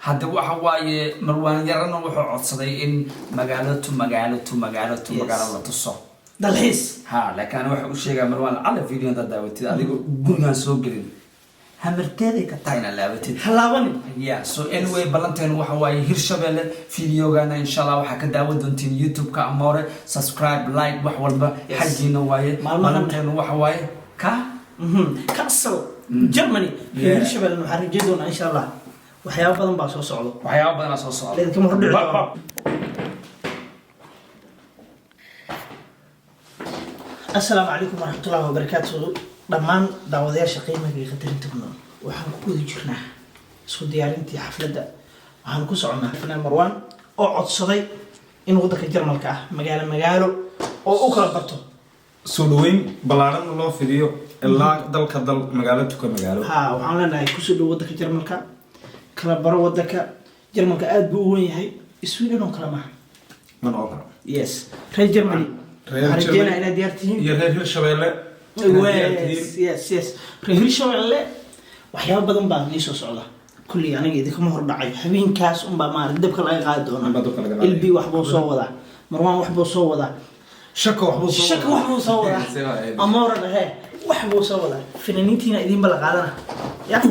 hadda waxa waaye marwaan yarana wuxuu codsaday in magaalo la tuso dalxiis ha laakiin waxa uu sheegay marwaan alla video inta daawatid adiga gurigan soo gelin hamarteeday ka tayna laabatid halaabanin yeah so anyway balanteen waxa waaye Hirshabelle videogana inshallah waxa ka daawan doontiin YouTube-ka Amore subscribe like wax walba xajiina waaye balanteen waxa waaye Castle Germany Hirshabelle waxa rajeedoona inshallah waxyaabo badan baa soo socdo leedka ma hordhici السلام عليكم ورحمة الله وبركاته دمان دعوة qiimaha iyo qadarinta ku nool waxaan ku wada jirnaa isku diyaarintii xafladda waxaan ku soconaa fanaan Marwan oo codsaday in waddanka Jarmalka ah magaalo oo u kala barto soo dhaweyn balaaran loo fidiyo ilaa dalka magaalo waxaan leenahay ku soo dhaw waddanka Jarmalka kala baro waddanka Jarmalka aad buu u weyn yahay Sweden oo kala ma yes reer Germany رجعنا إلى ديارتهم. يا Hirshabelle. yes. Hirshabelle وحياة بدن بعد نيسو صعدة. كل يعني إذا كم هو ربعي حبين كاس ما ردب كلا يقعد هنا. البي وحبو صوّدا. مروان وحبو صوّدا. شك وحبو صوّدا. أمور ده وحبو صوّدا. فنانيتنا إذين بلغالنا. يا.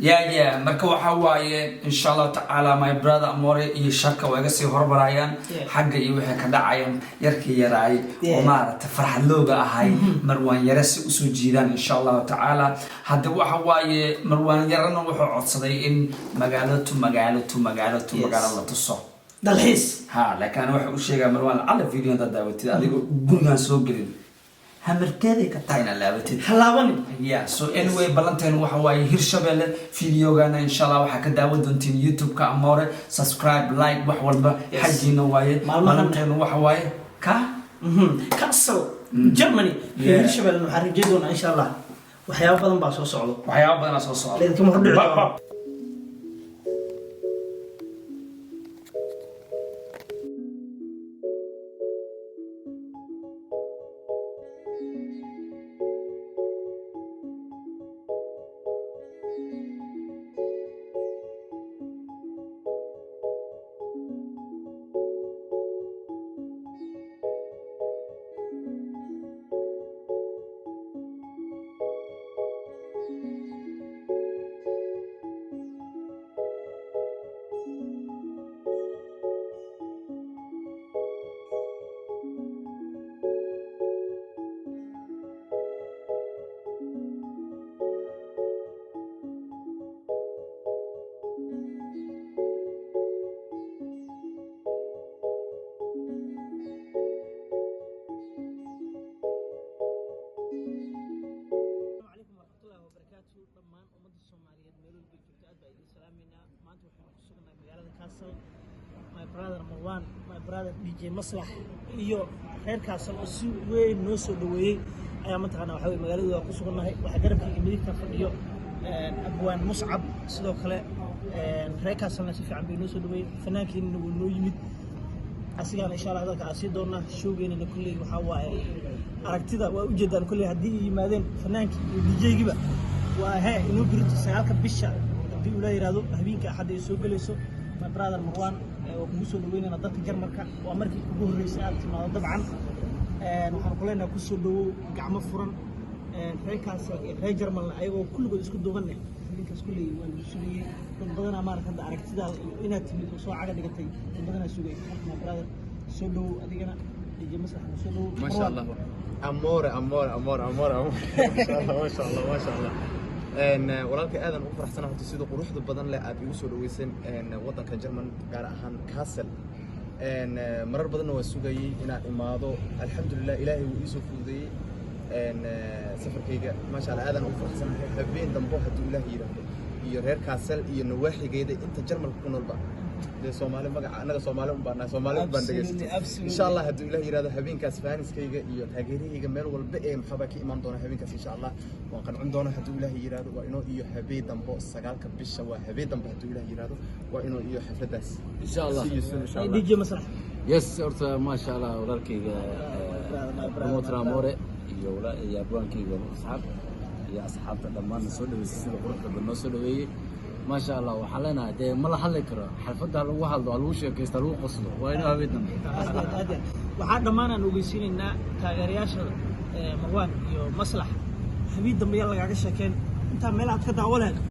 يا marka waxa waaye insha Allah ta'ala my brother Amore iyo shaka way ga sii hormarayaan xagga iyo waxa ka dhacayaan yarkii yaraay oo maarata farxad looga ahay Marwan yara si u soo jiidaan insha Allah ta'ala hadda waxa waaye Marwan yarana wuxuu codsaday in magaalo la tuso dalxiis ha laakiin waxa uu sheegay Marwan alla video inta daawatid adiga gurigan soo gelin hamarteeday ka tayna laabatid halaabanin yeah so anyway balanteen waxa waaye Hirshabelle videogana inshallah waxa ka daawan doontiin YouTube-ka Amore subscribe like wax walba xajiina waaye balanteen waxa waaye Castle Germany Hirshabelle waxa rajeedoona inshallah waxyaabo badan baa soo socdo leedka ma hordhici my brother Marwan my brother DJ Maslax iyo reer Castle oo si weyn noo soo dhaweeyay ayaa mataqaana waxa weey magaalada ku suganahay waxa garabkii midka fadhiyo abwaan Muscab sidoo kale reer Castle si fiican bay noo soo dhaweeyay fanaankiina wuu noo yimid asigana insha Allah dadka asi doona showgeena kulli waxa waaye aragtida waa u jeedaan kulli hadii ay yimaadeen fanaankii iyo DJ-giba waa inuu birto 9 bisha hadii uu la yiraahdo habeenka axad ay soo galayso my brother Marwan oo ku soo dhaweynayna dadka Jarmalka waa markii ugu horeysay aad timaado dabcan waxaan ku leenahay ku soo dhawo gacmo furan reerkaas reer Jarmal ayagoo kulligood isku duubanay ninkaas kulli waan sugayay dad badan ama aragtida aragtida inaad timid oo soo caga dhigatay dad badan sugay my brother soo dhawo adigana DJ Maslax soo dhawo ma sha Allah Amore ma sha Allah walaalka aadan u faraxsanahay sidoo quruxda badan leh aad igu soo dhaweyseen waddanka Jarmal gaar ahaan Castle marar badan waa sugayay inaan imaado alxamdulillah ilaahay wuu ii soo fududeeyay safarkayga ma sha Allah aadan u faraxsanahay habeen dambo haduu ilaahay yiraahdo iyo reer Castle iyo nawaaxigeeda inta Jarmalka ku noolba Soomaali magaca anaga Soomaali u baanaa Soomaali u bandhigay insha Allah haduu ilaahay yiraahdo habeenkaas faaniskayga iyo taageerahayga meel walba ee maxaba ka iman doona habeenkaas insha Allah waan qancin doona haduu ilaahay yiraahdo waa inoo iyo habeen dambo 9 bisha waa habeen dambo haduu ilaahay yiraahdo waa inoo iyo xafladaas insha Allah DJ Maslax yes horta ma sha Allah walaalkayga promoter Amore iyo abwaankayga asxaabta dhammaan soo dhaweysay sida quruxda badan soo dhaweeyay maasha allah waxaan leenahay dee ma la hadli karo xalfadda lagu hadlo lagu sheekaysto lagu qoslo waa inuu habeen dambe waxaa dhammaan aan ogeysiinaynaa taageerayaasha marwaan iyo maslax habeen dambe lagaaga sheekeen intaa meel aad ka daawo lahayd